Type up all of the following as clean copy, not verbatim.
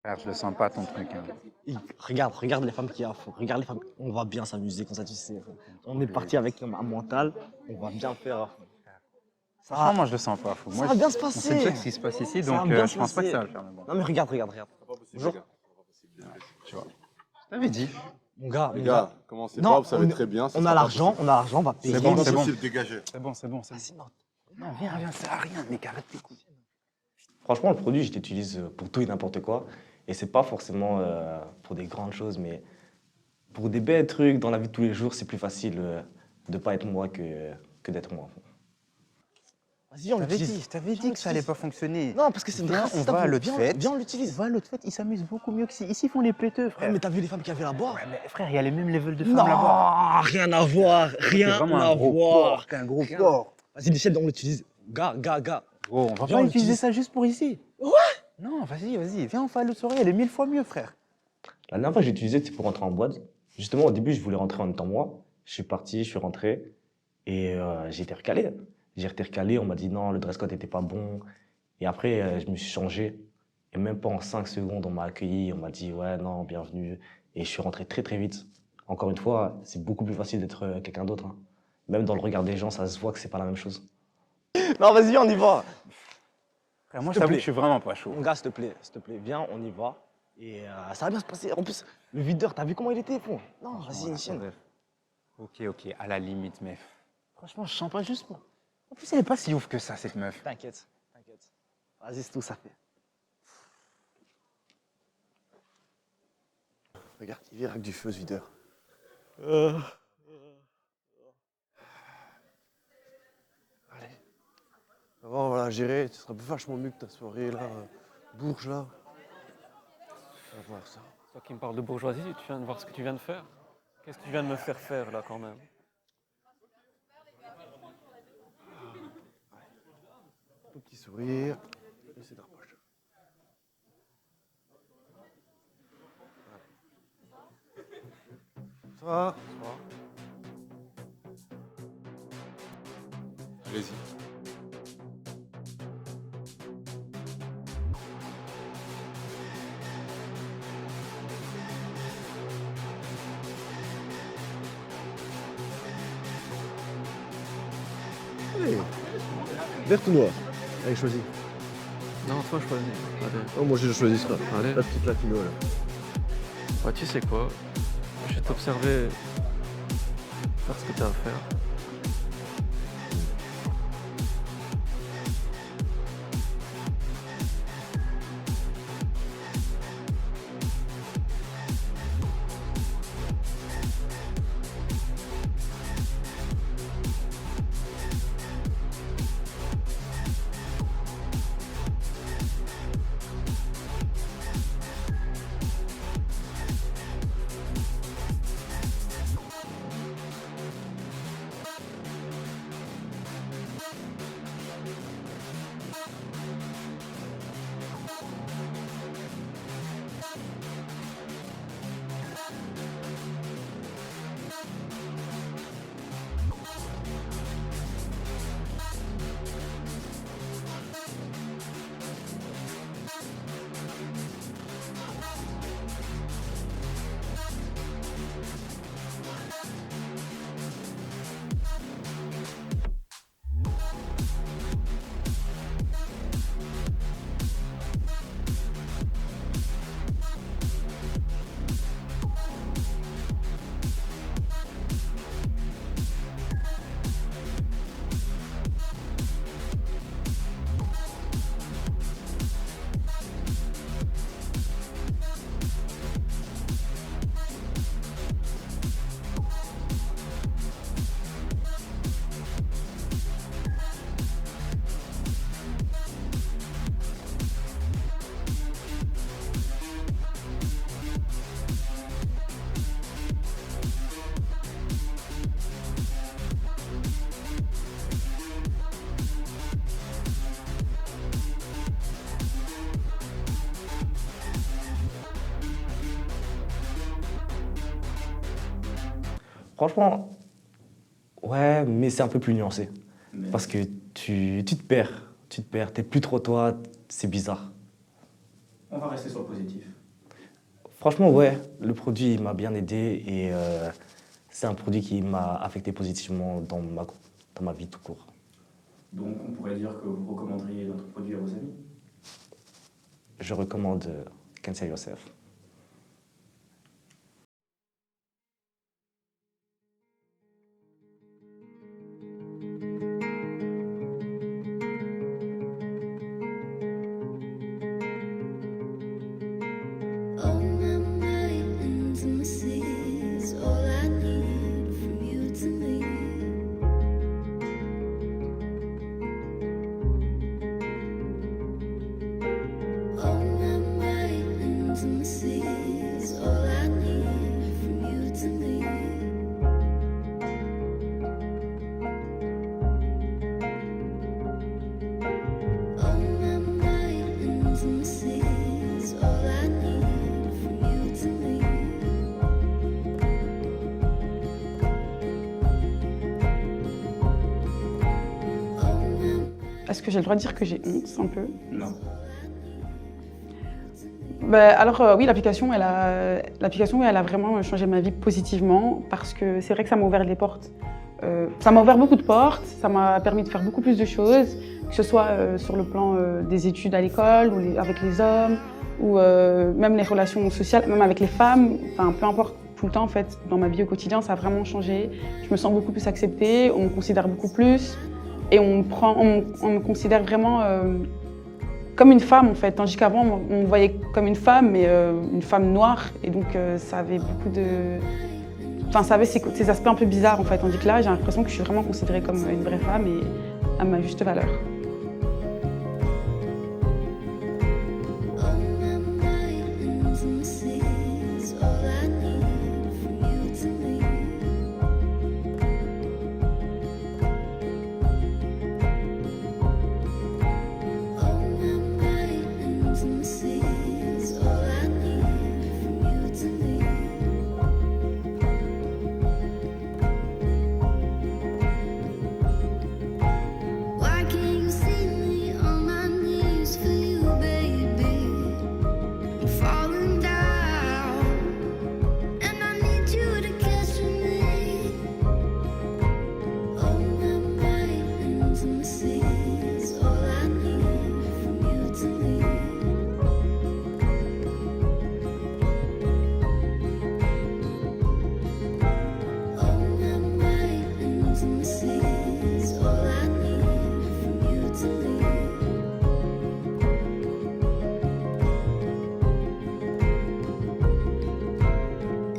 Frère, je le sens pas ton truc, hein. Regarde les femmes qu'il y a. Regarde les femmes. On va bien s'amuser comme ça, tu sais. On est parti avec un mental. On va bien faire. Franchement, Ça, moi, je le sens pas, fou. ça Moi, va bien se on sait déjà passer. ce qui se passe ici, Ça va donc bien se je pense pas que passer. ça va le faire, mais bon. Non mais regarde. Bonjour. Tu vois. Je t'avais dit. Mon Les gars. gars, commencez Non, pas, vous savez très bien. on a l'argent, on va payer. C'est bon, pas c'est bon. possible, dégagez. C'est bon, c'est bon, c'est bon. Vas-y, non. Non, viens, ça sert à rien, mec, arrête tes couilles. Franchement, le produit, je l'utilise pour tout et n'importe quoi. Et c'est pas forcément pour des grandes choses, mais pour des belles trucs dans la vie de tous les jours, c'est plus facile de pas être moi que d'être moi. Vas-y, on l'utilise. Je t'avais dit que ça allait pas fonctionner. Non, parce que c'est Viens, on va à l'autre fête. Viens, on l'utilise. On va à l'autre fête, ils s'amusent beaucoup mieux qu'ici. Ici, ils font les péteux, Ouais, frère. mais t'as vu les femmes qui avaient là-bas? Ouais, mais frère, il y a les mêmes levels de femmes Non, là-bas. rien à voir. T'es Rien vraiment à un gros voir. porc, t'es un gros porc. Vas-y, Michel, on l'utilise. Gars. Gros, on va Viens, pas on utiliser l'utilise. ça juste pour ici. Ouais. Non, vas-y, viens, on fait à l'autre soirée, elle est 1000 fois mieux, frère. La dernière fois que j'ai utilisé, c'était pour rentrer en boîte. Justement, au début, je voulais rentrer en même temps moi. Je suis parti, je suis rentré et j'ai été recalé. J'ai été recalé, on m'a dit non, le dress code n'était pas bon. Et après, je me suis changé. Et même pas en 5 secondes, on m'a accueilli, on m'a dit ouais, non, bienvenue. Et je suis rentré très très vite. Encore une fois, c'est beaucoup plus facile d'être quelqu'un d'autre, hein. Même dans le regard des gens, ça se voit que c'est pas la même chose. Non, vas-y, on y va. Frère, moi, S'il te je t'avoue plaît. que je suis vraiment pas chaud. Mon gars, s'il te plaît, viens, on y va. Et ça va bien se passer. En plus, le videur, t'as vu comment il était, fou? Non, vas-y, Michel. Ok, à la limite, mais franchement, je sens pas juste pour. En plus, elle est pas si ouf que ça, cette meuf. T'inquiète. Vas-y, c'est tout, ça fait. Regarde, il vient avec du feu, ce videur. Allez. Avant, voilà, gérer, ce sera vachement mieux que ta soirée, là. Bourge, là. On va voir ça. Toi qui me parles de bourgeoisie, tu viens de voir ce que tu viens de faire? Qu'est-ce que tu viens de me faire faire là quand même? Un petit sourire. Et c'est d'approche. Ça va? Allez-y. Allez. Verte ou noire? Allez, choisis. Non, toi choisis. Allez. Oh, moi, je choisis ça. Allez. La petite latino, là. Ouais, tu sais quoi? Je vais t'observer faire ce que tu as à faire. Franchement, ouais, mais c'est un peu plus nuancé. Parce que tu te perds. T'es plus trop toi, c'est bizarre. On va rester sur le positif. Franchement, ouais, le produit il m'a bien aidé et c'est un produit qui m'a affecté positivement dans ma vie tout court. Donc, on pourrait dire que vous recommanderiez notre produit à vos amis? Je recommande Cancel Yourself. All my night intimacy is all I need from you to me. All my night intimacy is all I need from you to me. All my night intimacy is all I need from you to me. Est-ce que j'ai le droit de dire que j'ai honte un peu? Non. Oui, l'application, elle a vraiment changé ma vie positivement parce que c'est vrai que ça m'a ouvert des portes. Ça m'a ouvert beaucoup de portes, ça m'a permis de faire beaucoup plus de choses, que ce soit sur le plan des études à l'école, ou avec les hommes, ou même les relations sociales, même avec les femmes, enfin peu importe, tout le temps en fait, dans ma vie au quotidien, ça a vraiment changé. Je me sens beaucoup plus acceptée, on me considère beaucoup plus, et on me considère vraiment comme une femme en fait, tandis qu'avant on me voyait comme une femme, mais une femme noire, et donc ça avait beaucoup de... Enfin, ça avait ces aspects un peu bizarres en fait, tandis que là j'ai l'impression que je suis vraiment considérée comme une vraie femme et à ma juste valeur. All my night intimacy is all I need from you to me. All my night intimacy is all I need from you to me. Why can't you see me on my knees for you, baby? I'm falling down, and I need you to catch me. All my night intimacy is all I need from you to me. All my night intimacy is all I need from you to me.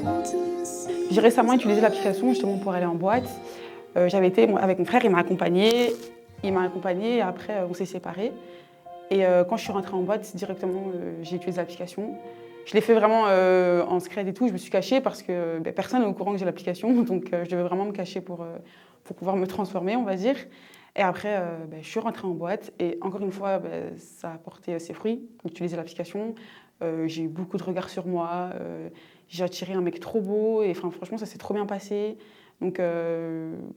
Intimacy. J'ai récemment utilisé l'application justement pour aller en boîte. J'avais été avec mon frère, il m'a accompagnée. Et après on s'est séparés. Et quand je suis rentrée en boîte, directement j'ai utilisé l'application. Je l'ai fait vraiment en secret et tout, je me suis cachée parce que personne n'est au courant que j'ai l'application. Donc je devais vraiment me cacher pour pouvoir me transformer, on va dire. Et après, je suis rentrée en boîte et encore une fois, ça a porté ses fruits, d'utiliser l'application. J'ai eu beaucoup de regards sur moi, j'ai attiré un mec trop beau et franchement, ça s'est trop bien passé. Donc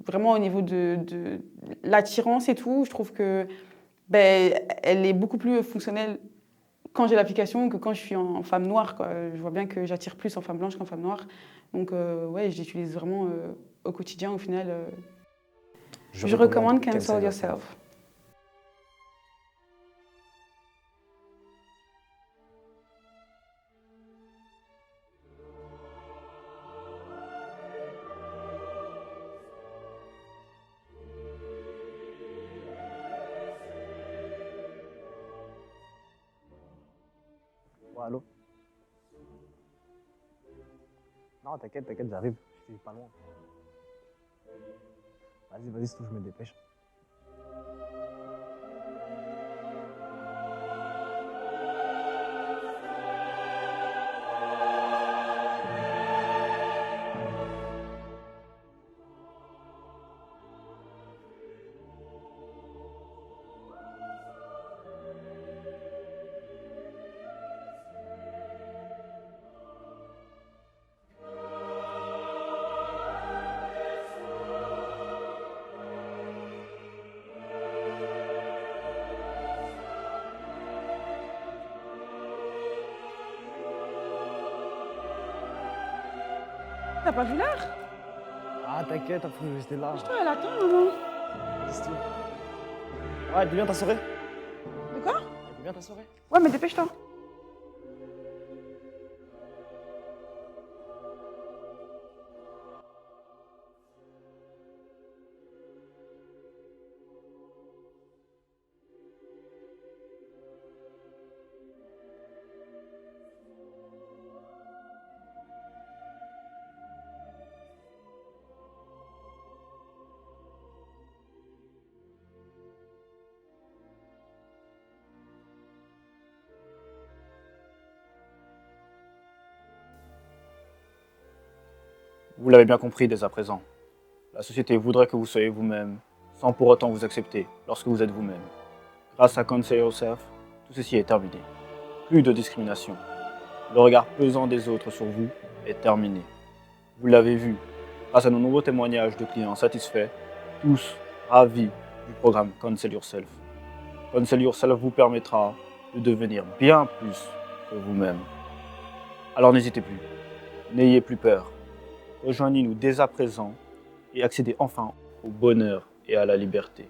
vraiment au niveau de l'attirance et tout, je trouve que elle est beaucoup plus fonctionnelle quand j'ai l'application que quand je suis en femme noire, quoi. Je vois bien que j'attire plus en femme blanche qu'en femme noire. Donc ouais, je l'utilise vraiment au quotidien au final. Je recommande Cancel Yourself. Ouais, allô? Non, t'inquiète, j'arrive. Je suis pas loin. Vas-y, surtout je me dépêche. T'as pas vu l'heure? Ah, t'inquiète, après, je vais rester là. Putain, elle attend, maman. Qu'est-ce que tu veux? Ouais, elle est bien ta soirée? De quoi? Elle est bien ta soirée? Ouais, mais dépêche-toi. Vous l'avez bien compris dès à présent. La société voudrait que vous soyez vous-même, sans pour autant vous accepter lorsque vous êtes vous-même. Grâce à Consider Yourself, tout ceci est terminé. Plus de discrimination. Le regard pesant des autres sur vous est terminé. Vous l'avez vu, grâce à nos nombreux témoignages de clients satisfaits, tous ravis du programme Consider Yourself. Consider Yourself vous permettra de devenir bien plus que vous-même. Alors n'hésitez plus, n'ayez plus peur. Rejoignez-nous dès à présent et accédez enfin au bonheur et à la liberté.